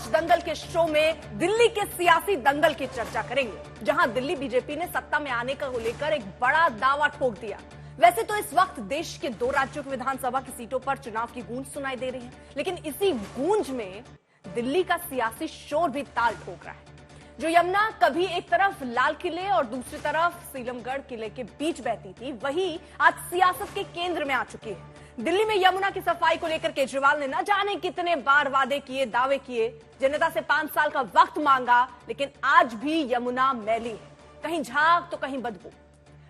दंगल के शो में दिल्ली के सियासी दंगल की चर्चा करेंगे, जहां दिल्ली बीजेपी ने सत्ता में आने को लेकर एक बड़ा दावा ठोक दिया। वैसे तो इस वक्त देश के 2 राज्यों की विधानसभा की सीटों पर चुनाव की गूंज सुनाई दे रही है, लेकिन इसी गूंज में दिल्ली का सियासी शोर भी ताल ठोक रहा है। जो यमुना कभी एक तरफ लाल किले और दूसरी तरफ सीलमगढ़ किले के बीच बहती थी, वही आज सियासत के केंद्र में आ चुकी है। दिल्ली में यमुना की सफाई को लेकर केजरीवाल ने न जाने कितने बार वादे किए, दावे किए, जनता से 5 साल का वक्त मांगा, लेकिन आज भी यमुना मैली है, कहीं झाग तो कहीं बदबू।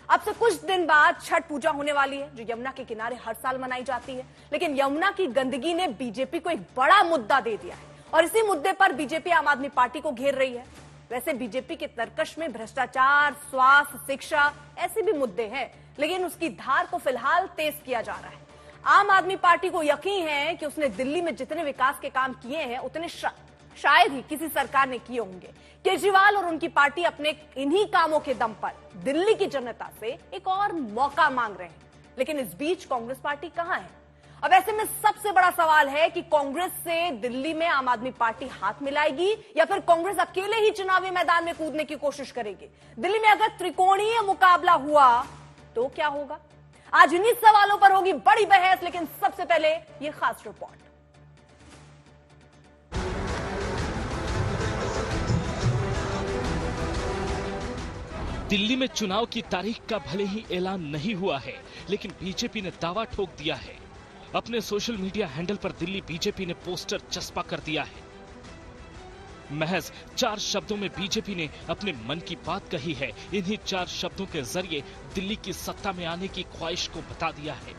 अब से कुछ दिन बाद छठ पूजा होने वाली है, जो यमुना के किनारे हर साल मनाई जाती है, लेकिन यमुना की गंदगी ने बीजेपी को एक बड़ा मुद्दा दे दिया है और इसी मुद्दे पर बीजेपी आम आदमी पार्टी को घेर रही है। वैसे बीजेपी के तर्कश में भ्रष्टाचार, स्वास्थ्य, शिक्षा ऐसे भी मुद्दे हैं, लेकिन उसकी धार को फिलहाल तेज किया जा रहा है। आम आदमी पार्टी को यकीन है कि उसने दिल्ली में जितने विकास के काम किए हैं, उतने शायद ही किसी सरकार ने किए होंगे। केजरीवाल और उनकी पार्टी अपने इन्हीं कामों के दम पर दिल्ली की जनता से एक और मौका मांग रहे हैं, लेकिन इस बीच कांग्रेस पार्टी कहां है? अब ऐसे में सबसे बड़ा सवाल है कि कांग्रेस से दिल्ली में आम आदमी पार्टी हाथ मिलाएगी या फिर कांग्रेस अकेले ही चुनावी मैदान में कूदने की कोशिश करेगी। दिल्ली में अगर त्रिकोणीय मुकाबला हुआ तो क्या होगा? आज इन्हीं सवालों पर होगी बड़ी बहस, लेकिन सबसे पहले ये खास रिपोर्ट। दिल्ली में चुनाव की तारीख का भले ही ऐलान नहीं हुआ है, लेकिन बीजेपी ने दावा ठोक दिया है। अपने सोशल मीडिया हैंडल पर दिल्ली बीजेपी ने पोस्टर चस्पा कर दिया है। महज 4 शब्दों में बीजेपी ने अपने मन की बात कही है। इन्हीं 4 शब्दों के जरिए दिल्ली की सत्ता में आने की ख्वाहिश को बता दिया है।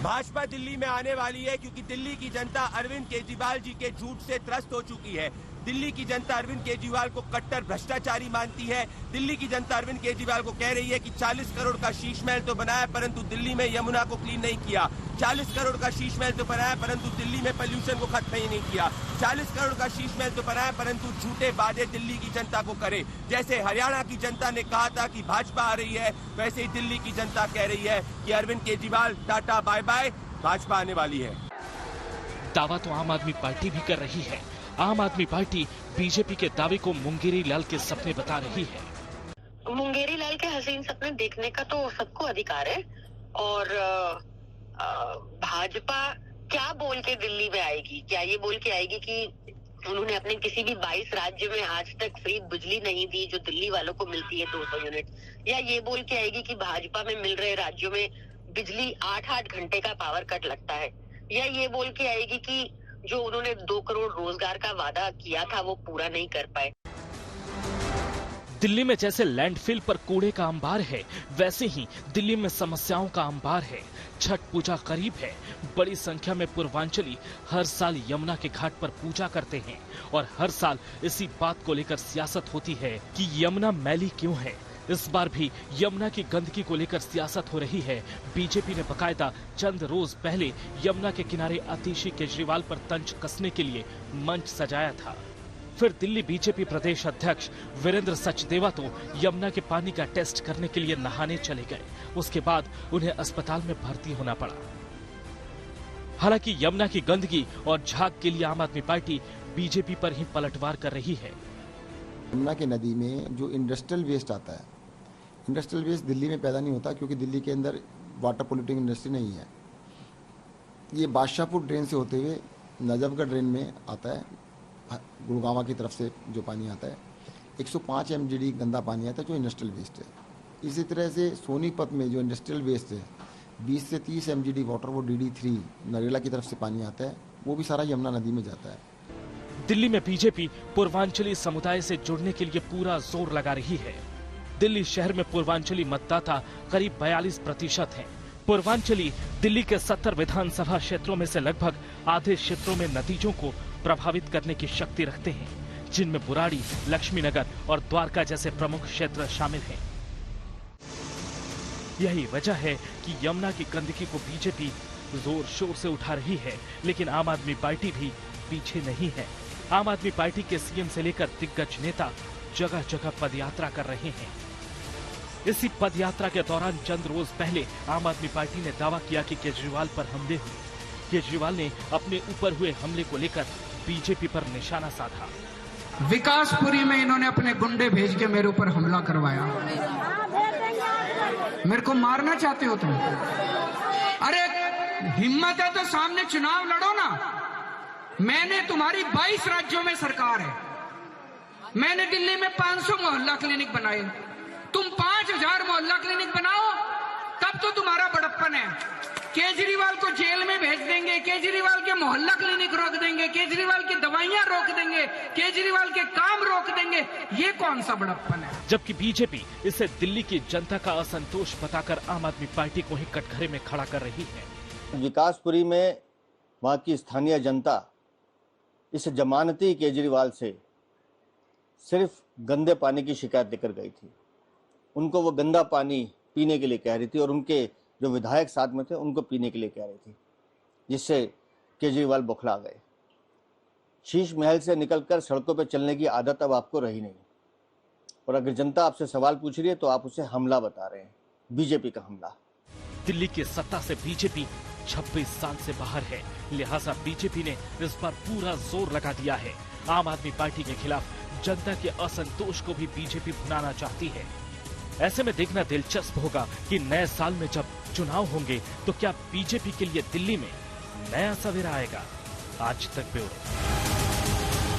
भाजपा दिल्ली में आने वाली है, क्योंकि दिल्ली की जनता अरविंद केजरीवाल जी के झूठ से त्रस्त हो चुकी है। दिल्ली की जनता अरविंद केजरीवाल को कट्टर भ्रष्टाचारी मानती है। दिल्ली की जनता अरविंद केजरीवाल को कह रही है कि 40 करोड़ का शीश महल तो बनाया, परंतु दिल्ली में यमुना को क्लीन नहीं किया। 40 करोड़ का शीश महल तो बनाया, परंतु दिल्ली में पोल्यूशन को खत्म ही नहीं किया। 40 करोड़ का शीश महल तो बनाया, परंतु झूठे वादे दिल्ली की जनता को करे। जैसे हरियाणा की जनता ने कहा था कि भाजपा आ रही है, वैसे ही दिल्ली की जनता कह रही है कि Arvind Kejriwal tata bye bye, Bhajpa आने वाली है। दावा तो आम आदमी पार्टी भी कर रही है। आम आदमी पार्टी बीजेपी के दावे को मुंगेरी लाल के सपने बता रही है। मुंगेरी लाल के हसीन सपने देखने का तो सबको अधिकार है, और भाजपा क्या बोल के दिल्ली में आएगी? क्या ये बोल के आएगी कि उन्होंने अपने किसी भी 22 राज्य में आज तक फ्री बिजली नहीं दी जो दिल्ली वालों को मिलती है 200 यूनिट? या ये बोल के आएगी कि भाजपा में मिल रहे राज्यों में बिजली 8-8 घंटे का पावर कट लगता है? या ये बोल के आएगी कि जो उन्होंने 2 करोड़ रोजगार का वादा किया था वो पूरा नहीं कर पाए? दिल्ली में जैसे लैंडफिल पर कूड़े का अंबार है, वैसे ही दिल्ली में समस्याओं का अंबार है। छठ पूजा करीब है। बड़ी संख्या में पूर्वांचली हर साल यमुना के घाट पर पूजा करते हैं और हर साल इसी बात को लेकर सियासत होती है कि यमुना मैली क्यों है। इस बार भी यमुना की गंदगी को लेकर सियासत हो रही है। बीजेपी ने बकायदा चंद रोज पहले यमुना के किनारे आतिशी केजरीवाल पर तंज कसने के लिए मंच सजाया था। फिर दिल्ली बीजेपी प्रदेश अध्यक्ष वीरेंद्र सचदेवा तो यमुना के पानी का टेस्ट करने के लिए नहाने चले गए। उसके बाद उन्हें अस्पताल में भर्ती होना पड़ा। हालांकि यमुना की गंदगी और झाग के लिए आम आदमी पार्टी बीजेपी पर ही पलटवार कर रही है। यमुना की नदी में जो इंडस्ट्रियल वेस्ट आता है, इंडस्ट्रियल वेस्ट दिल्ली में पैदा नहीं होता, क्योंकि दिल्ली के अंदर वाटर पोल्यूटिंग इंडस्ट्री नहीं है। ये बादशाहपुर ड्रेन से होते हुए नजफगढ़ ड्रेन में आता है। गुड़गांव की तरफ से जो पानी आता है 105 MGD गंदा पानी आता है, जो इंडस्ट्रियल वेस्ट है। इसी तरह से सोनीपत में जो इंडस्ट्रियल वेस्ट है 20 से 30 MGD वाटर, वो DD3 नरेला की तरफ से पानी आता है, वो भी सारा यमुना नदी में जाता है। दिल्ली में बीजेपी पूर्वांचली समुदाय से जुड़ने के लिए पूरा जोर लगा रही है। दिल्ली शहर में पूर्वांचली मतदाता करीब 42% हैं। पूर्वांचली दिल्ली के 70 विधानसभा क्षेत्रों में से लगभग आधे क्षेत्रों में नतीजों को प्रभावित करने की शक्ति रखते हैं, जिनमें बुराड़ी, लक्ष्मीनगर और द्वारका जैसे प्रमुख क्षेत्र शामिल हैं। यही वजह है कि यमुना की गंदगी को बीजेपी जोर शोर से उठा रही है, लेकिन आम आदमी पार्टी भी पीछे नहीं है। आम आदमी पार्टी के सीएम से लेकर दिग्गज नेता जगह जगह पदयात्रा कर रहे हैं। इसी पदयात्रा के दौरान चंद रोज पहले आम आदमी पार्टी ने दावा किया कि केजरीवाल पर हमले हुए। केजरीवाल ने अपने ऊपर हुए हमले को लेकर बीजेपी पर निशाना साधा। विकासपुरी में इन्होंने अपने गुंडे भेज के मेरे ऊपर हमला करवाया। मेरे को मारना चाहते हो तुम? अरे हिम्मत है तो सामने चुनाव लड़ो ना। मैंने तुम्हारी 22 राज्यों में सरकार है। मैंने दिल्ली में 500 मोहल्ला क्लिनिक बनाए। तुम 5000 मोहल्ला क्लिनिक बनाओ, तब तो तुम्हारा बड़प्पन है। केजरीवाल को जेल में भेज देंगे, केजरीवाल के मोहल्ला क्लिनिक रोक देंगे, केजरीवाल की दवाइयां रोक देंगे, केजरीवाल के काम रोक देंगे। ये कौन सा बड़प्पन है? जबकि बीजेपी इसे दिल्ली की जनता का असंतोष बताकर आम आदमी पार्टी को ही कटघरे में खड़ा कर रही है। विकासपुरी में वहां की स्थानीय जनता इस जमानती केजरीवाल से सिर्फ गंदे पानी की शिकायत लेकर गई थी। उनको वो गंदा पानी पीने के लिए कह रही थी और उनके जो विधायक साथ में थे उनको पीने के लिए कह रही थी, जिससे केजरीवाल बौखला गए। शीश महल से निकलकर सड़कों पर चलने की आदत अब आपको रही नहीं। और अगर जनता आपसे सवाल पूछ रही है तो आप उसे हमला बता रहे हैं, बीजेपी का हमला। दिल्ली की सत्ता से बीजेपी 26 साल से बाहर है, लिहाजा बीजेपी ने इस बार पूरा जोर लगा दिया है। आम आदमी पार्टी के खिलाफ जनता के असंतोष को भी बीजेपी भुनाना चाहती है। ऐसे में देखना दिलचस्प होगा कि नए साल में जब चुनाव होंगे तो क्या बीजेपी के लिए दिल्ली में नया सवेरा आएगा। आज तक ब्यूरो।